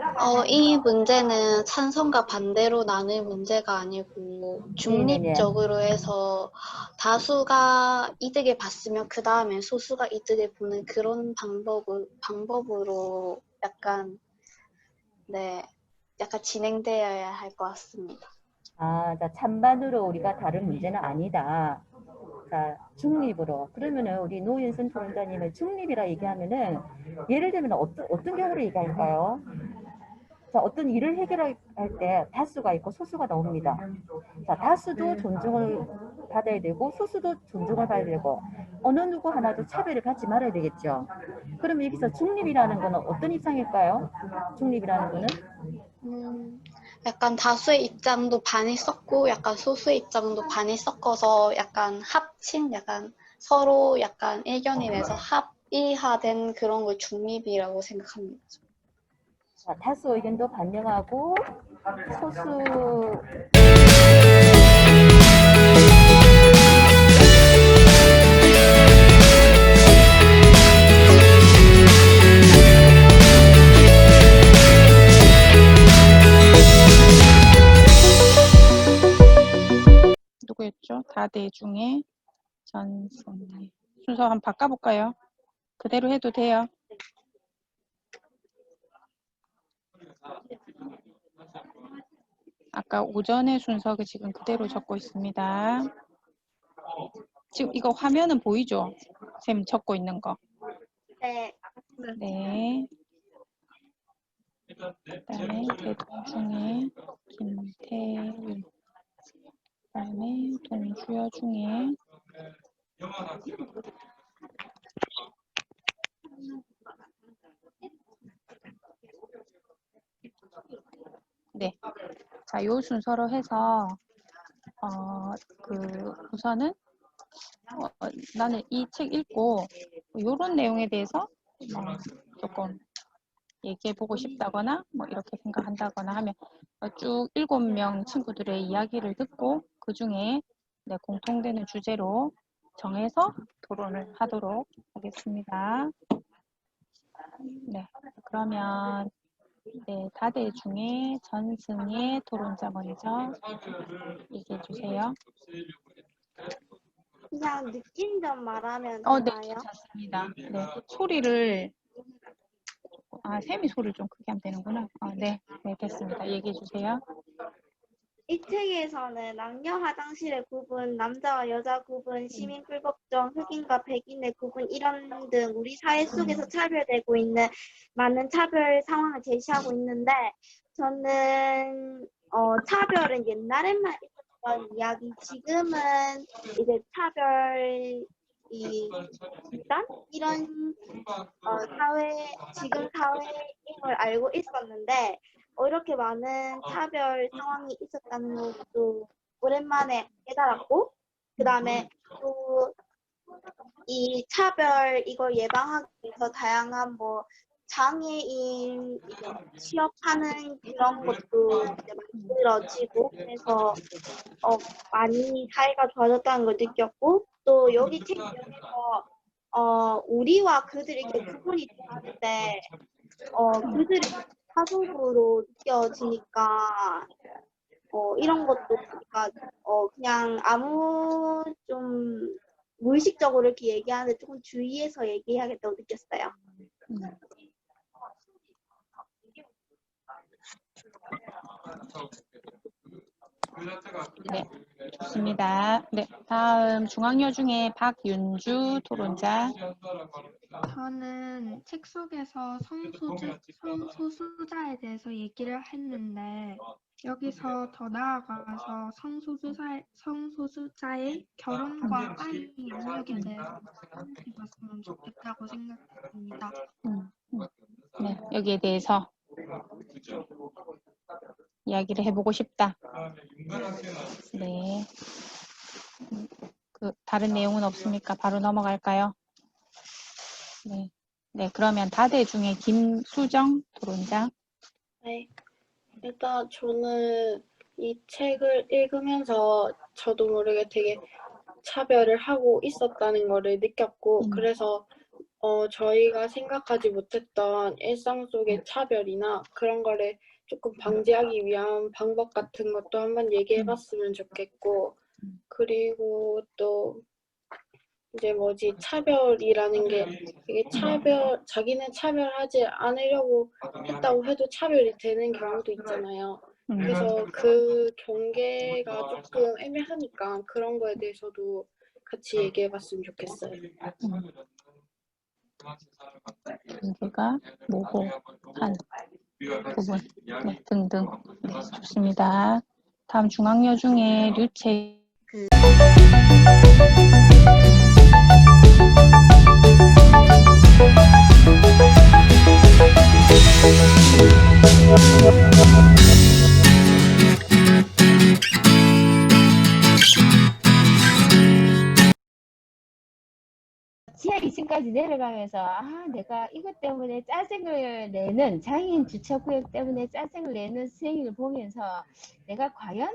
이 문제는 찬성과 반대로 나눌 문제가 아니고 중립적으로 해서 다수가 이득을 봤으면 그 다음에 소수가 이득을 보는 그런 방법으로 약간 진행되어야 할 것 같습니다. 아, 자, 찬반으로 우리가 다른 문제는 아니다. 자, 중립으로. 그러면은 우리 노윤선 토론자님은 중립이라 얘기하면은 예를 들면 어떤 경우로 얘기할까요? 자, 어떤 일을 해결할 때 다수가 있고 소수가 나옵니다. 자, 다수도 존중을 받아야 되고 소수도 존중을 받아야 되고 어느 누구 하나도 차별을 받지 말아야 되겠죠. 그럼 여기서 중립이라는 거는 어떤 입장일까요? 중립이라는 거는? 약간 다수의 입장도 반이 섞고 약간 소수의 입장도 반이 섞어서 약간 합친 약간 서로 약간 의견이 내서 합의화된 그런 걸 중립이라고 생각합니다. 자, 다수 의견도 반영하고 소수 누구였죠? 다대 중에 전승. 순서 한번 바꿔볼까요? 그대로 해도 돼요. 아까 오전의 순서가 지금 그대로 적고 있습니다. 지금 이거 화면은 보이죠? 쌤 적고 있는 거. 네. 네. 그다음에 대동 중에 김태일. 그다음에 동주여 중에 네. 자, 요 순서로 해서 우선은 나는 이 책 읽고 요런 내용에 대해서 조금 얘기해 보고 싶다거나 뭐 이렇게 생각한다거나 하면 쭉 7명 친구들의 이야기를 듣고 그 중에 공통되는 주제로 정해서 토론을 하도록 하겠습니다. 네, 그러면 다대 중에 전승의 토론자 먼저 얘기해 주세요. 그냥 느낀 점 말하면 네, 되나요? 괜찮습니다. 네, 소리를 쌤이 소리를 좀 크게 하면 되는구나. 네, 됐습니다. 얘기해 주세요. 이 책에서는 남녀 화장실의 구분, 남자와 여자 구분, 시민 불법정, 흑인과 백인의 구분 이런 등 우리 사회 속에서 차별되고 있는 많은 차별 상황을 제시하고 있는데 저는 차별은 했던 이야기 지금은 이제 차별이 일단 이런 지금 사회인 걸 알고 있었는데 이렇게 많은 차별 상황이 있었다는 것도 오랜만에 깨달았고 그 다음에 또 이 차별 이걸 예방하기 위해서 다양한 뭐 장애인 취업하는 그런 것도 이제 만들어지고 그래서 많이 사회가 좋아졌다는 걸 느꼈고 또 여기 책 중에서 우리와 그들 이렇게 구분이 되는데 그들이 가족으로 느껴지니까 이런 것도 그러니까 그냥 아무 좀 무의식적으로 이렇게 얘기하는데 조금 주의해서 얘기해야겠다고 느꼈어요. 네, 좋습니다. 네, 다음 중앙여 중에 박윤주 토론자. 저는 책 속에서 성소수자에 대해서 얘기를 했는데 여기서 더 나아가서 성소수자의 결혼과 아이 양육에 대해서 생각해봤으면 좋겠다고 생각합니다. 네, 여기에 대해서 이야기를 해보고 싶다. 네. 다른 내용은 없습니까? 바로 넘어갈까요? 네. 네, 그러면 다대 중에 김수정 토론자. 네. 일단 저는 이 책을 읽으면서 저도 모르게 되게 차별을 하고 있었다는 거를 느꼈고 그래서 저희가 생각하지 못했던 일상 속의 차별이나 그런 거를 조금 방지하기 위한 방법 같은 것도 한번 얘기해 봤으면 좋겠고 그리고 또 이제 차별이라는 게 이게 자기는 차별하지 않으려고 했다고 해도 차별이 되는 경우도 있잖아요. 그래서 그 경계가 조금 애매하니까 그런 거에 대해서도 같이 얘기해 봤으면 좋겠어요. 경계가 모호한 부분 네, 등등. 네, 좋습니다. 다음 중앙여 중에 류채 지하 2층까지 내려가면서 내가 이것 때문에 짜증을 내는 장애인 주차구역 때문에 짜증을 내는 선생님을 보면서 내가 과연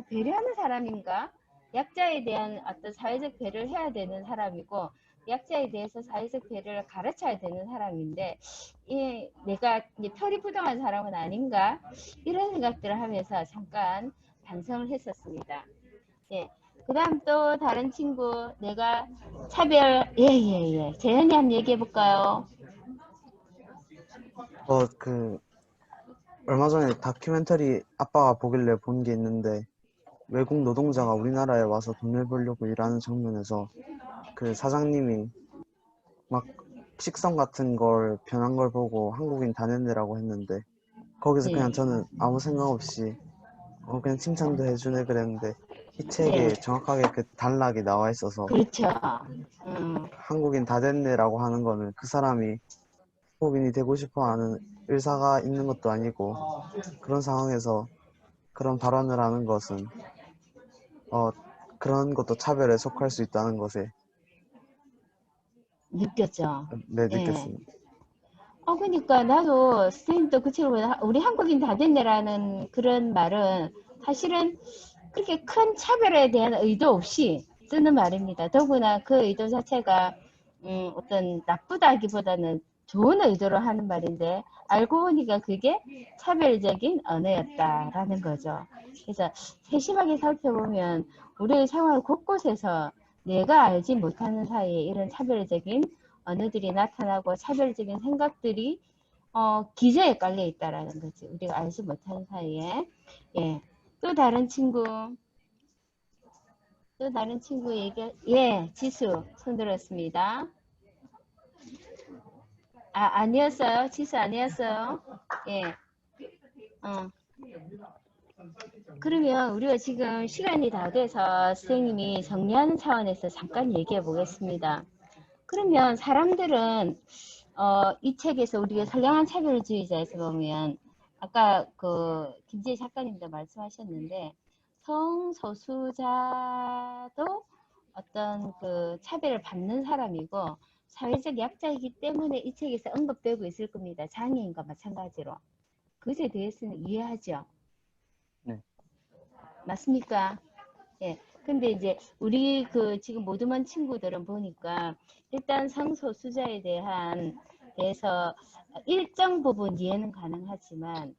배려하는 사람인가? 약자에 대한 어떤 사회적 배려를 해야 되는 사람이고 약자에 대해서 사회적 배려를 가르쳐야 되는 사람인데 내가 이제 표리부동한 사람은 아닌가? 이런 생각들을 하면서 잠깐 반성을 했었습니다. 예. 그 다음 또 다른 친구 내가 차별 예. 재현이 한번 얘기해 볼까요? 얼마 전에 다큐멘터리 아빠가 보길래 본 게 있는데 외국 노동자가 우리나라에 와서 돈을 벌려고 일하는 장면에서 그 사장님이 막 식성 같은 걸 변한 걸 보고 한국인 다 냈네라고 했는데 거기서 그냥 저는 아무 생각 없이 그냥 칭찬도 해주네 그랬는데 이 책에 정확하게 그 단락이 나와 있어서 그렇죠. 한국인 다 됐네라고 하는 거는 그 사람이 한국인이 되고 싶어 하는 의사가 있는 것도 아니고 그런 상황에서 그런 발언을 하는 것은 그런 것도 차별에 속할 수 있다는 것에 느꼈죠. 네, 느꼈습니다. 그러니까 나도 선생님도 그 책을 보면 우리 한국인 다 됐네라는 그런 말은 사실은 그렇게 큰 차별에 대한 의도 없이 쓰는 말입니다. 더구나 그 의도 자체가 어떤 나쁘다기보다는 좋은 의도로 하는 말인데 알고 보니까 그게 차별적인 언어였다라는 거죠. 그래서 세심하게 살펴보면 우리의 생활 곳곳에서 내가 알지 못하는 사이에 이런 차별적인 언어들이 나타나고 차별적인 생각들이 기저에 깔려 있다라는 거지. 우리가 알지 못하는 사이에. 예. 또 다른 친구 얘기 지수 손 들었습니다. 아니었어요. 지수 아니었어요. 예. 그러면 우리가 지금 시간이 다 돼서 선생님이 정리하는 차원에서 잠깐 얘기해 보겠습니다. 그러면 사람들은 이 책에서 우리가 선량한 차별주의자에서 보면 아까 그 김재희 작가님도 말씀하셨는데 성소수자도 어떤 그 차별을 받는 사람이고 사회적 약자이기 때문에 이 책에서 언급되고 있을 겁니다. 장애인과 마찬가지로. 그것에 대해서는 이해하죠? 네. 맞습니까? 예. 근데 이제 우리 그 지금 모두만 친구들은 보니까 일단 성소수자에 대해서 일정 부분 이해는 가능하지만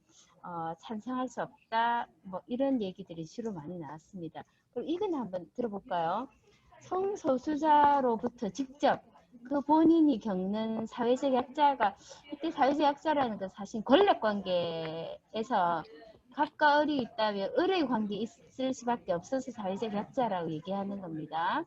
찬성할 수 없다 뭐 이런 얘기들이 주로 많이 나왔습니다. 그럼 이건 한번 들어볼까요? 성소수자로부터 직접 그 본인이 겪는 사회적 약자가 이때 사회적 약자라는 건 사실 권력 관계에서 갑과 을이 있다면 을의 관계 있을 수밖에 없어서 사회적 약자라고 얘기하는 겁니다.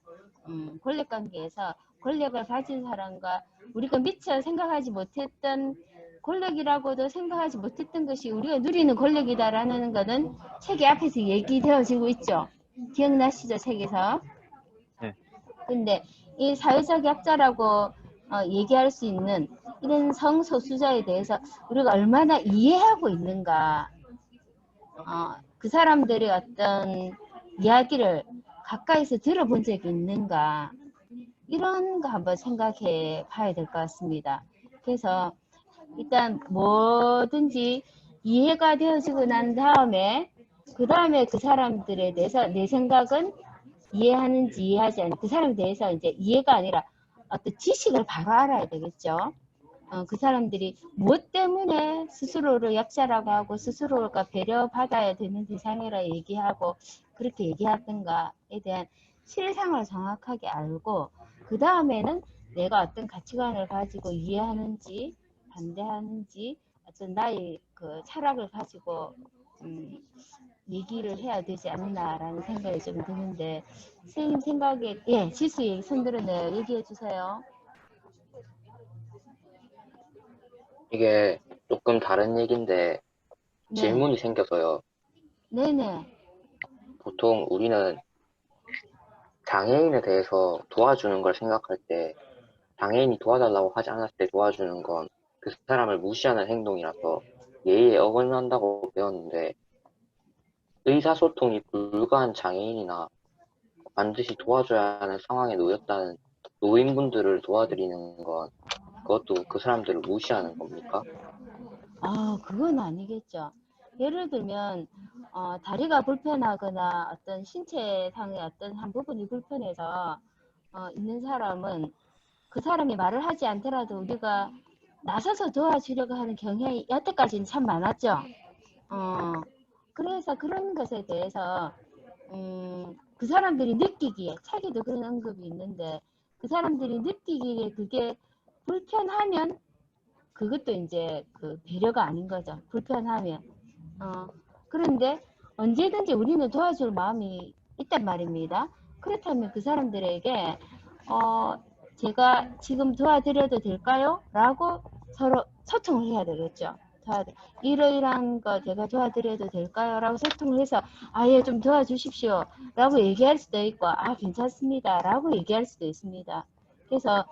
권력 관계에서 권력을 가진 사람과 우리가 미처 생각하지 못했던 권력이라고도 생각하지 못했던 것이 우리가 누리는 권력이다라는 것은 책의 앞에서 얘기되어지고 있죠. 기억나시죠? 책에서. 네. 근데 이 사회적 약자라고 얘기할 수 있는 이런 성소수자에 대해서 우리가 얼마나 이해하고 있는가. 그 사람들의 어떤 이야기를 가까이서 들어본 적이 있는가. 이런 거 한번 생각해 봐야 될 것 같습니다. 그래서 일단 뭐든지 이해가 되어지고 난 다음에 그 다음에 그 사람들에 대해서 내 생각은 이해하는지 이해하지 않는지 그 사람에 대해서 이제 이해가 아니라 어떤 지식을 바로 알아야 되겠죠. 그 사람들이 무엇 때문에 스스로를 약자라고 하고 스스로가 배려받아야 되는 대상이라 얘기하고 그렇게 얘기하던가에 대한 실상을 정확하게 알고 그 다음에는 내가 어떤 가치관을 가지고 이해하는지 반대하는지 어떤 나의 그 철학을 가지고 얘기를 해야 되지 않나라는 생각이 좀 드는데 선생님 생각에 예 지수 손들었네요. 얘기해 주세요. 이게 조금 다른 얘기인데 네. 질문이 생겨서요. 네네. 보통 우리는 장애인에 대해서 도와주는 걸 생각할 때 장애인이 도와달라고 하지 않았을 때 도와주는 건 그 사람을 무시하는 행동이라서 예의에 어긋난다고 배웠는데 의사소통이 불가한 장애인이나 반드시 도와줘야 하는 상황에 놓였다는 노인분들을 도와드리는 건 그것도 그 사람들을 무시하는 겁니까? 그건 아니겠죠. 예를 들면 다리가 불편하거나 어떤 신체상의 어떤 한 부분이 불편해서 있는 사람은 그 사람이 말을 하지 않더라도 우리가 나서서 도와주려고 하는 경향이 여태까지는 참 많았죠. 그래서 그런 것에 대해서 그 사람들이 느끼기에 책에도 그런 언급이 있는데 그 사람들이 느끼기에 그게 불편하면 그것도 이제 그 배려가 아닌 거죠. 불편하면. 그런데 언제든지 우리는 도와줄 마음이 있단 말입니다. 그렇다면 그 사람들에게 제가 지금 도와드려도 될까요? 라고 서로 소통을 해야 되겠죠. 이러이러한 거 제가 도와드려도 될까요? 라고 소통을 해서 예, 좀 도와주십시오. 라고 얘기할 수도 있고 괜찮습니다. 라고 얘기할 수도 있습니다. 그래서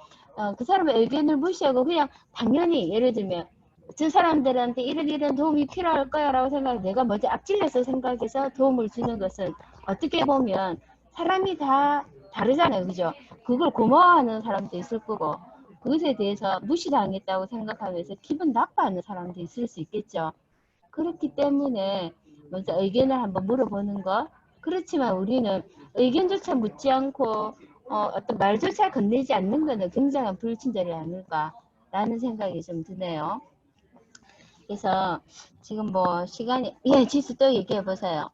그 사람의 의견을 무시하고 그냥 당연히 예를 들면 저 사람들한테 이런 도움이 필요할 거야 라고 생각해 내가 먼저 앞질러서 생각해서 도움을 주는 것은 어떻게 보면 사람이 다 다르잖아요. 그죠? 그걸 고마워하는 사람도 있을 거고 그것에 대해서 무시당했다고 생각하면서 기분 나빠하는 사람도 있을 수 있겠죠. 그렇기 때문에 먼저 의견을 한번 물어보는 것. 그렇지만 우리는 의견조차 묻지 않고 어떤 말조차 건네지 않는 것은 굉장한 불친절이 아닐까라는 생각이 좀 드네요. 그래서 지금 뭐 시간이 지수 또 얘기해 보세요.